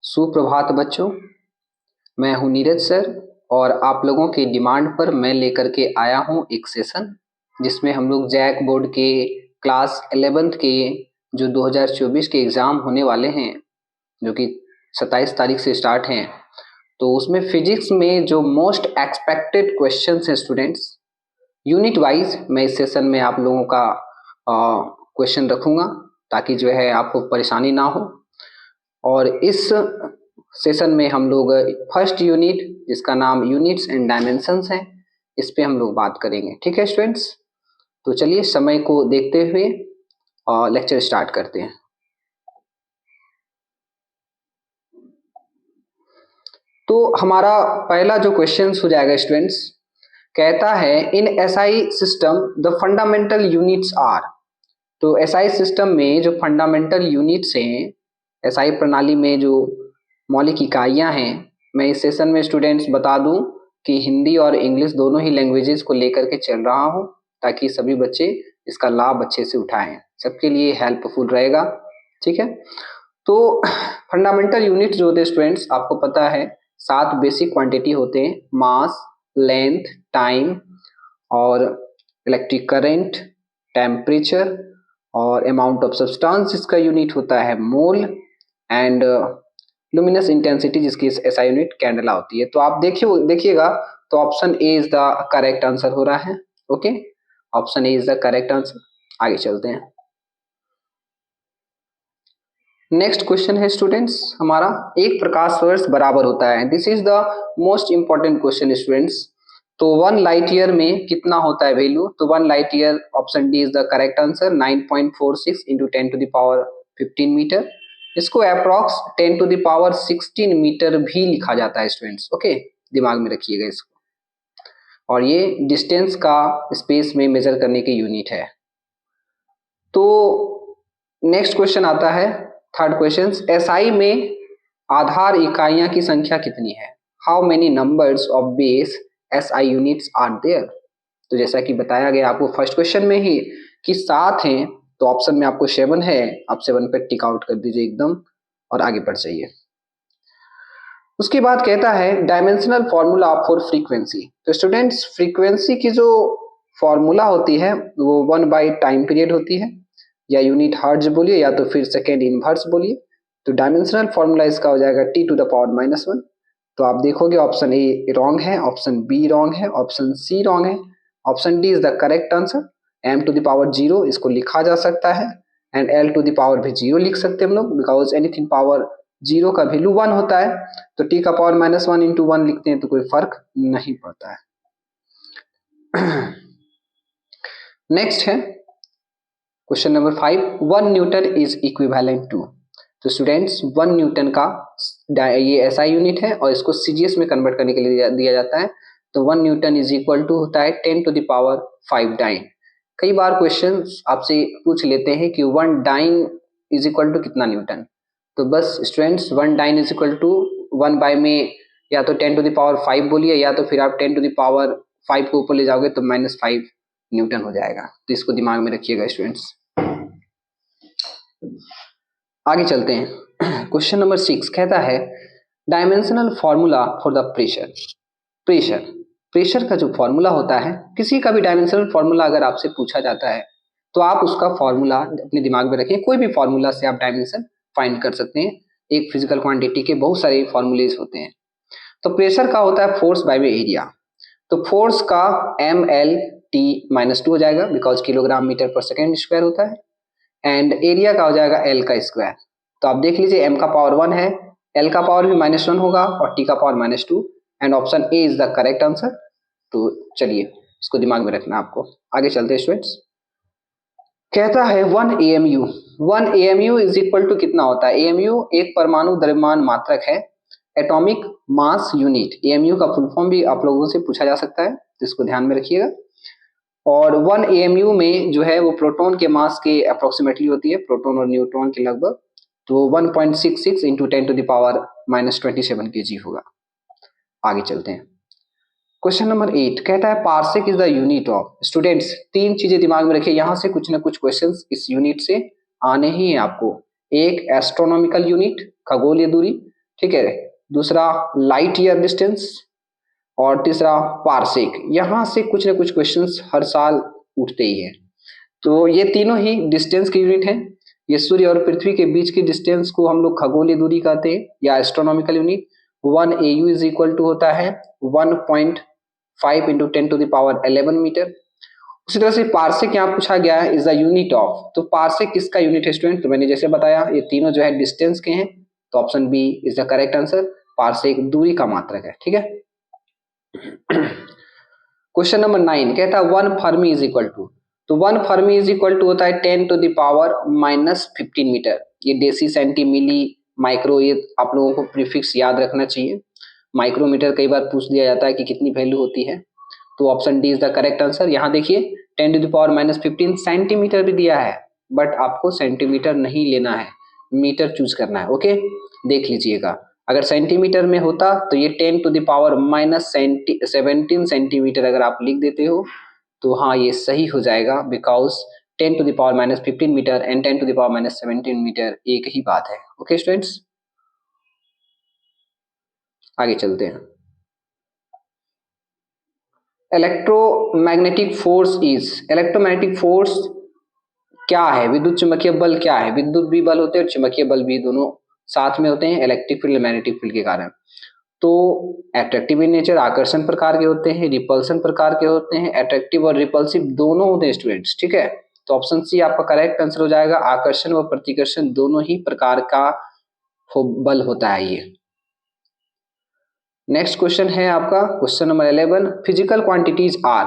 सुप्रभात बच्चों, मैं हूं नीरज सर और आप लोगों की डिमांड पर मैं लेकर के आया हूं एक सेशन जिसमें हम लोग जैक बोर्ड के क्लास 11th के जो 2024 के एग्ज़ाम होने वाले हैं, जो कि 27 तारीख से स्टार्ट हैं, तो उसमें फिजिक्स में जो मोस्ट एक्सपेक्टेड क्वेश्चंस हैं स्टूडेंट्स, यूनिट वाइज मैं इस सेशन में आप लोगों का क्वेश्चन रखूँगा ताकि जो है आपको परेशानी ना हो। और इस सेशन में हम लोग फर्स्ट यूनिट जिसका नाम यूनिट्स एंड डायमेंशंस है, इस पे हम लोग बात करेंगे। ठीक है स्टूडेंट्स, तो चलिए समय को देखते हुए लेक्चर स्टार्ट करते हैं। तो हमारा पहला जो क्वेश्चन हो जाएगा स्टूडेंट्स, कहता है in SI system the fundamental units are. तो एसआई सिस्टम में जो फंडामेंटल यूनिट्स हैं, एसआई प्रणाली में जो मौलिक इकाइयां हैं, मैं इस सेशन में स्टूडेंट्स बता दूं कि हिंदी और इंग्लिश दोनों ही लैंग्वेजेस को लेकर के चल रहा हूं ताकि सभी बच्चे इसका लाभ अच्छे से उठाएं, सबके लिए हेल्पफुल रहेगा। ठीक है, तो फंडामेंटल यूनिट जो होते हैं स्टूडेंट्स, आपको पता है 7 बेसिक क्वांटिटी होते हैं: मास, लेंथ, टाइम और इलेक्ट्रिक करंट, टेम्परेचर और अमाउंट ऑफ सब्सटेंस जिसका यूनिट होता है मोल, एंड लुमिनस इंटेंसिटी जिसकी एसआई यूनिट कैंडला होती है। तो आप देखिएगा तो option A is the correct answer हो रहा है। Okay, option A is the correct answer. आगे चलते हैं। नेक्स्ट क्वेश्चन है स्टूडेंट्स हमारा, एक प्रकाश वर्ष बराबर होता है, this is the most important question students. तो 1 लाइट ईयर में कितना होता है वैल्यू? तो 1 light year, option D is the correct answer, 9.46 into 10 to the power 15 metre. इसको approx 10 to the power 16 metre भी लिखा जाता है स्टूडेंट्स। ओके, दिमाग में रखिएगा इसको। और ये डिस्टेंस का स्पेस में मेजर करने की यूनिट है। तो नेक्स्ट क्वेश्चन आता है, थर्ड क्वेश्चन, एसआई में आधार इकाइयां की संख्या कितनी है? How many numbers of base SI units are there? तो जैसा कि बताया गया आपको फर्स्ट क्वेश्चन में ही कि 7 हैं, तो ऑप्शन में आपको 7 है, आप 7 पे टिक आउट कर दीजिए एकदम और आगे बढ़ जाइए। उसके बाद कहता है डायमेंशनल फॉर्मूला फॉर फ्रीक्वेंसी। तो स्टूडेंट्स, फ्रीक्वेंसी की जो फॉर्मूला होती है वो 1 बाई टाइम पीरियड होती है, या यूनिट हर्ट्ज बोलिए या तो फिर सेकेंड इनवर्स बोलिए। तो डायमेंशनल फॉर्मूला इसका हो जाएगा टी टू द पावर -1। तो आप देखोगे ऑप्शन ए रॉन्ग है, ऑप्शन बी रॉन्ग है, ऑप्शन सी रॉन्ग है, option D is the correct answer. m to the power 0 इसको लिखा जा सकता है, and l to the power भी 0 लिख सकते हैं हम लोग, बिकॉज एनीथिंग पावर 0 का वैल्यू 1 होता है। तो t का पावर -1 इंटू 1 लिखते हैं तो कोई फर्क नहीं पड़ता है। नेक्स्ट है question number 5, 1 newton is equivalent to. तो स्टूडेंट्स 1 न्यूटन का ये एसआई यूनिट है और इसको सीजीएस में कन्वर्ट करने के लिए दिया जाता है। तो 1 न्यूटन इज इक्वल टू होता है 10 टू द पावर 5 डाइन। कई बार क्वेश्चन आपसे पूछ लेते हैं कि 1 डाइन इज इक्वल टू कितना न्यूटन। तो बस students 1 dyne is equal to 1 by में या तो 10 टू द पावर 5 बोलिए, या तो फिर आप 10 टू द पावर 5 को ऊपर ले जाओगे तो -5 न्यूटन हो जाएगा। तो इसको दिमाग में रखिएगा स्टूडेंट्स। आगे चलते हैं। क्वेश्चन नंबर 6 कहता है dimensional formula for the pressure. Pressure का जो फॉर्मूला होता है, किसी का भी डायमेंशनल फॉर्मूला अगर आपसे पूछा जाता है तो आप उसका फॉर्मूला अपने दिमाग में रखिए। कोई भी फॉर्मूला से आप डायमेंशन फाइंड कर सकते हैं। एक फिजिकल क्वांटिटी के बहुत सारे फॉर्मूलेज होते हैं। तो प्रेशर का होता है फोर्स बाय एरिया। तो फोर्स का mLT-2 हो जाएगा, बिकॉज किलोग्राम मीटर पर सेकेंड स्क्वायर होता है, एंड एरिया का हो जाएगा L का स्क्वायर। तो आप देख लीजिए m का पावर 1 है, L का पावर भी -1 होगा और T का power -2, and option A is the correct answer. तो चलिए इसको दिमाग में रखना आपको। आगे चलते हैं स्टूडेंट्स। कहता है 1 AMU। 1 AMU is equal to कितना होता है? AMU एक परमाणु द्रव्यमान मात्रक है, एटॉमिक मास यूनिट। AMU का फुल फॉर्म भी आप लोगों से पूछा जा सकता है, तो इसको ध्यान में रखिएगा। और 1 AMU में जो है वो प्रोटॉन के मास के अप्रोक्सीमेटली होती है, प्रोटॉन और न्यूट्रॉन के लगभग। तो 1.66 into 10 to the power -27 kg होगा। आगे चलते हैं। क्वेश्चन नंबर 8 कहता है parsec is the unit of. Students 3 चीजें दिमाग में रखिए, यहां से कुछ ना कुछ क्वेश्चंस इस यूनिट से आने ही है आपको। एक एस्ट्रोनॉमिकल यूनिट, खगोलीय दूरी, ठीक है, दूसरा लाइट ईयर डिस्टेंस और तीसरा पारसेक। यहाँ से कुछ ना कुछ क्वेश्चंस हर साल उठते ही हैं। तो ये तीनों ही डिस्टेंस की यूनिट है। ये सूर्य और पृथ्वी के बीच की डिस्टेंस को हम लोग खगोलीय दूरी कहते हैं या astronomical unit. 1 AU is equal to होता है 1.5 इंटू 10⁻11 मीटर। उसी तरह से पार्सेक यहाँ पूछा गया है इज द यूनिट ऑफ, तो पार्सेक किसका यूनिट है स्टूडेंट? तो मैंने जैसे बताया ये तीनों जो है डिस्टेंस के हैं, तो option B is the correct answer. Parsec दूरी का मात्रक है, ठीक है। क्वेश्चन नंबर 9 कहता है 1 फर्मी इज इक्वल टू, तो 1 फर्मी इज इक्वल टू होता है 10⁻⁻15 मीटर। ये डेसी, सेंटी, मिली, माइक्रो, ये आप लोगों को प्रीफिक्स याद रखना चाहिए। माइक्रोमीटर कई बार पूछ लिया जाता है कि कितनी वैल्यू होती है, तो option D is the correct answer. यहाँ देखिए 10⁻⁻15 सेंटीमीटर भी दिया है, बट आपको सेंटीमीटर नहीं लेना है, मीटर चूज करना है। ओके, देख लीजिएगा, अगर सेंटीमीटर में होता तो ये 10⁻⁻17 सेंटीमीटर अगर आप लिख देते हो तो हाँ ये सही हो जाएगा, बिकॉज 10⁻⁻15 मीटर एंड 10⁻⁻17 मीटर एक ही बात है। ओके स्टूडेंट्स, आगे चलते हैं। Electromagnetic force is, electromagnetic force क्या है? विद्युत चुंबकीय बल क्या है? विद्युत भी बल होते हैं और चुंबकीय बल भी, दोनों साथ में होते हैं इलेक्ट्रिक फील्ड मैग्नेटिक फील्ड के कारण। तो एट्रैक्टिव इन नेचर, आकर्षण प्रकार के होते हैं, रिपल्सन प्रकार के होते हैं। एट्रैक्टिव और रिपल्सिव दोनों होते हैं स्टूडेंट्स, ठीक है। तो ऑप्शन सी आपका करेक्ट आंसर हो जाएगा। आकर्षण व प्रतिकर्षण दोनों ही प्रकार का बल होता है ये। नेक्स्ट क्वेश्चन है आपका question number 11, physical quantities are.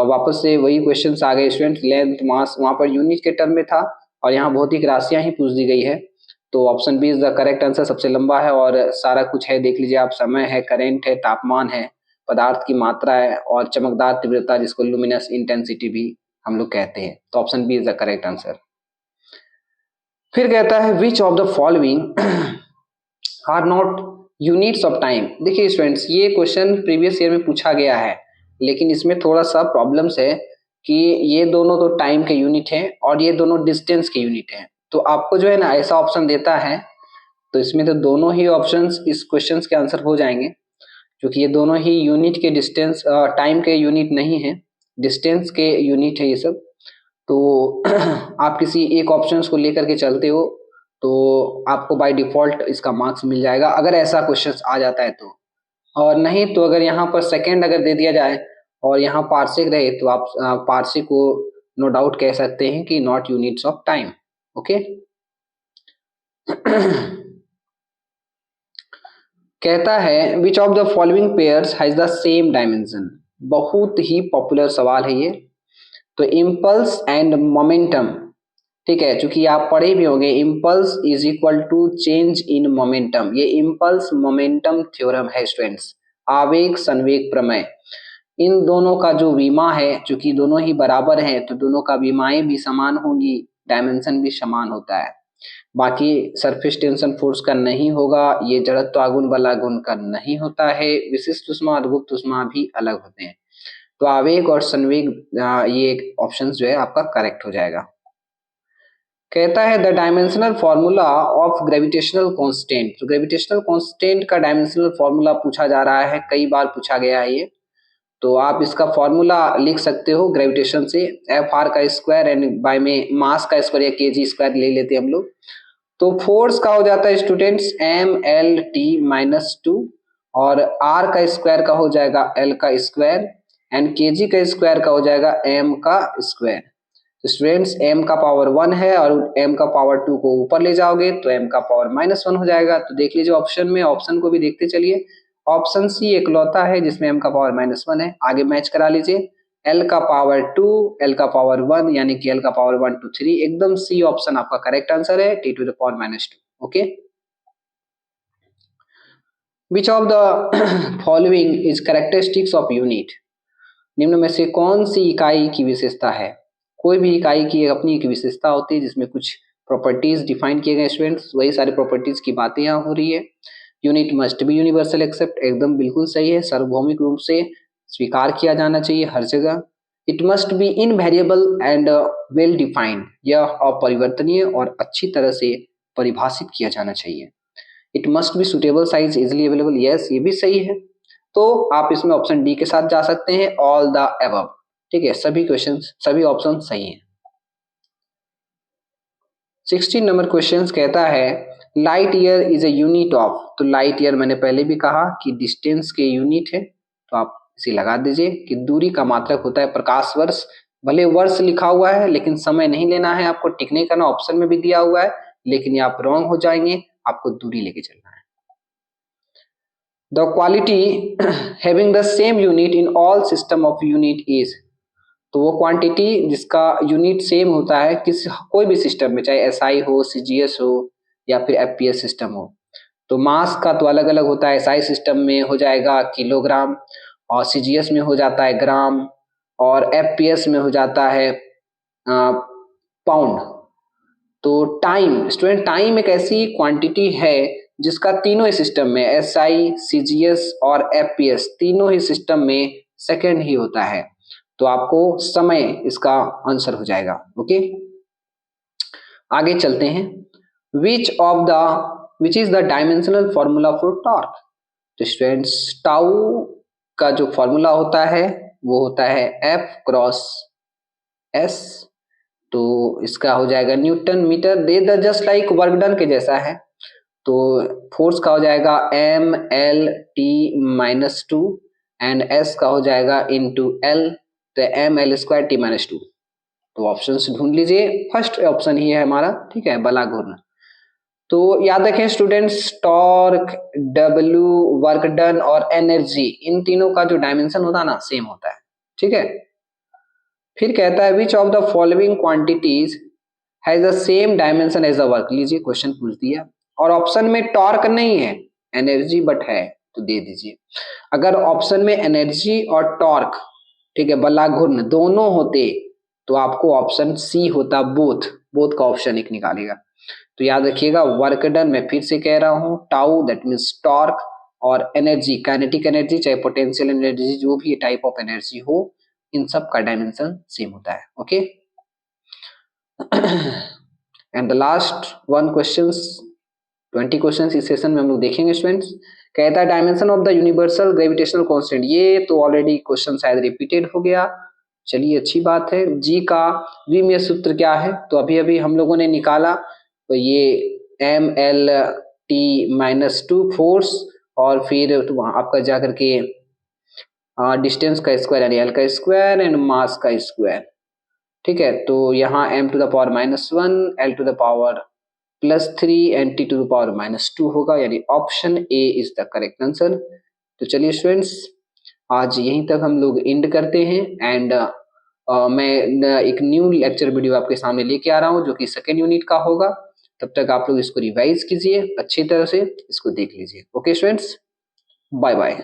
वापस से वही क्वेश्चन आ गए स्टूडेंट, लेंथ, मास, वहां पर यूनिट के टर्म में था और यहाँ भौतिक राशियां ही पूछ दी गई है। तो option B is the correct answer, सबसे लंबा है और सारा कुछ है, देख लीजिए आप, समय है, करंट है, तापमान है, पदार्थ की मात्रा है और चमकदार तीव्रता जिसको लुमिनस इंटेंसिटी भी हम लोग कहते हैं। तो option B is the correct answer. फिर कहता है which of the following are not units of time. देखिए स्टूडेंट्स, ये क्वेश्चन प्रीवियस ईयर में पूछा गया है, लेकिन इसमें थोड़ा सा प्रॉब्लम्स है कि ये दोनों तो टाइम के यूनिट हैं और ये दोनों डिस्टेंस के यूनिट हैं। तो आपको जो है ना ऐसा ऑप्शन देता है, तो इसमें तो दोनों ही ऑप्शंस इस क्वेश्चन के आंसर हो जाएंगे, क्योंकि ये दोनों ही यूनिट के डिस्टेंस, टाइम के यूनिट नहीं है, डिस्टेंस के यूनिट है ये सब। तो आप किसी एक ऑप्शन को लेकर के चलते हो तो आपको बाय डिफॉल्ट इसका मार्क्स मिल जाएगा, अगर ऐसा क्वेश्चन आ जाता है तो। और नहीं तो अगर यहाँ पर सेकंड अगर दे दिया जाए और यहाँ पार्सेक रहे तो आप पार्सेक को नो डाउट कह सकते हैं कि not units of time. Okay, कहता है which of the following pairs has the same dimension. बहुत ही पॉपुलर सवाल है ये। तो इम्पल्स एंड मोमेंटम, ठीक है, चूंकि आप पढ़े भी होंगे, impulse is equal to change in momentum. ये इम्पल्स मोमेंटम थ्योरम है स्टूडेंट्स, आवेग संवेग प्रमेय। इन दोनों का जो विमा है, चूंकि दोनों ही बराबर हैं तो दोनों का विमाएं भी समान होंगी, डायमेंशन भी समान होता है। बाकी सरफेस टेंशन फोर्स का नहीं होगा, ये जड़त्व आघूर्ण बल आघूर्ण का नहीं होता है, विशिष्ट उष्मा और गुप्त उष्मा भी अलग होते हैं। तो आवेग और संवेग, ये ऑप्शन जो है आपका करेक्ट हो जाएगा। कहता है the dimensional formula of gravitational constant. तो ग्रेविटेशनल कांस्टेंट का डायमेंशनल फॉर्मूला पूछा जा रहा है, कई बार पूछा गया है ये। तो आप इसका फॉर्मूला लिख सकते हो ग्रेविटेशन से, एफ आर का स्क्वायर एंड बाय में मास का स्क्वायर या केजी स्क्वायर ले लेते हैं हम लोग। तो फोर्स का हो जाता है स्टूडेंट्स mLT-2 और आर का स्क्वायर का हो जाएगा एल का स्क्वायर एंड केजी का स्क्वायर का हो जाएगा एम का स्क्वायर। तो स्टूडेंट्स m का पावर 1 है और m का पावर 2 को ऊपर ले जाओगे तो m का पावर -1 हो जाएगा। तो देख लीजिए ऑप्शन में, ऑप्शन को भी देखते चलिए। ऑप्शन सी एकलौता है जिसमें m का पावर -1 है। आगे मैच करा लीजिए, l का पावर 2, l का पावर 1, यानी कि l का पावर 1 2 3, एकदम सी ऑप्शन आपका करेक्ट आंसर है, t to the power -2। Okay, which of the following is characteristics of unit. निम्न में से कौन सी इकाई की विशेषता है? कोई भी इकाई की अपनी एक विशेषता होती है जिसमें कुछ प्रॉपर्टीज डिफाइन किए गए स्टूडेंट्स, वही सारी प्रॉपर्टीज की बातें यहाँ हो रही है। Unit must be universal accept, एकदम बिल्कुल सही है, सार्वभौमिक रूप से स्वीकार किया जाना चाहिए हर जगह। It must be invariable and well defined, यह अपरिवर्तनीय और अच्छी तरह से परिभाषित किया जाना चाहिए। It must be suitable size easily available, yes ये भी सही है। तो आप इसमें ऑप्शन डी के साथ जा सकते हैं, ऑल द अबव। ठीक है, सभी क्वेश्चन सभी ऑप्शन सही हैं। 16 नंबर क्वेश्चन कहता है light year is a unit of, तो लाइट ईयर मैंने पहले भी कहा कि डिस्टेंस के यूनिट है, तो आप इसे लगा दीजिए कि दूरी का मात्रक होता है प्रकाश वर्ष। भले वर्ष लिखा हुआ है लेकिन समय नहीं लेना है आपको, टिक नहीं करना, ऑप्शन में भी दिया हुआ है लेकिन ये आप रॉन्ग हो जाएंगे, आपको दूरी लेके चलना है। The quality having the same unit in all system of unit is, तो वो क्वांटिटी जिसका यूनिट सेम होता है किस कोई भी सिस्टम में, चाहे एसआई हो, सीजीएस हो या फिर एफपीएस सिस्टम हो। तो मास का तो अलग अलग होता है, एसआई सिस्टम में हो जाएगा किलोग्राम, और सीजीएस में हो जाता है ग्राम, और एफपीएस में हो जाता है पाउंड। तो टाइम स्टूडेंट, टाइम एक ऐसी क्वांटिटी है जिसका तीनों ही सिस्टम में, एसआई, सीजीएस और एफपीएस तीनों ही सिस्टम में सेकेंड ही होता है। तो आपको समय इसका आंसर हो जाएगा। ओके, आगे चलते हैं। Which is the dimensional formula for torque, तो स्टूडेंट्स टाउ का जो फॉर्मूला होता है वो होता है एफ क्रॉस एस, तो इसका हो जाएगा newton metre, they the just like work done के जैसा है। तो फोर्स का हो जाएगा M L T minus two, and S का हो जाएगा इंटू एल, तो M L square T minus two. तो ऑप्शन ढूंढ लीजिए, फर्स्ट ऑप्शन ही है हमारा, ठीक है, बला घूर्णन। तो याद रखें students, torque, W, work done और एनर्जी, इन तीनों का जो डायमेंशन होता है ना सेम होता है। ठीक है, फिर कहता है which of the following quantities has the same dimension as the work, लीजिए क्वेश्चन पूछ दिया और ऑप्शन में टॉर्क नहीं है, एनर्जी बट है, तो दे दीजिए। अगर ऑप्शन में एनर्जी और टॉर्क, ठीक है, बला घूर्णन दोनों होते तो आपको ऑप्शन सी होता, बोथ, बोथ का ऑप्शन एक निकालेगा। तो याद रखिएगा वर्क डन, मैं फिर से कह रहा हूं, टाउ दैट मींस टॉर्क, और एनर्जी काइनेटिक एनर्जी चाहे पोटेंशियल एनर्जी जो भी टाइप ऑफ एनर्जी हो, इन सब का डायमेंशन सेम होता है। Okay, and the last one questions, 20 questions इस सेशन में हम लोग देखेंगे स्टूडेंट्स। कहता है dimension of the universal gravitational constant, ये तो ऑलरेडी क्वेश्चन शायद रिपीटेड हो गया, चलिए अच्छी बात है। जी का द्विमीय सूत्र क्या है, तो अभी अभी हम लोगों ने निकाला, तो ये M L T minus two force, और फिर तो आपका जाकर के डिस्टेंस का स्क्वायर यानी एल का स्क्वायर एंड मास का स्क्वायर। ठीक है, तो यहाँ m to the power -1, l to the power +3 and t to the power -2 होगा, यानी option A is the correct answer. तो चलिए स्टूडेंट्स, आज यहीं तक हम लोग एंड करते हैं, एंड मैं एक न्यू लेक्चर वीडियो आपके सामने लेके आ रहा हूँ जो कि सेकेंड यूनिट का होगा। तब तक आप लोग इसको रिवाइज कीजिए अच्छी तरह से, इसको देख लीजिए। Okay students, bye bye.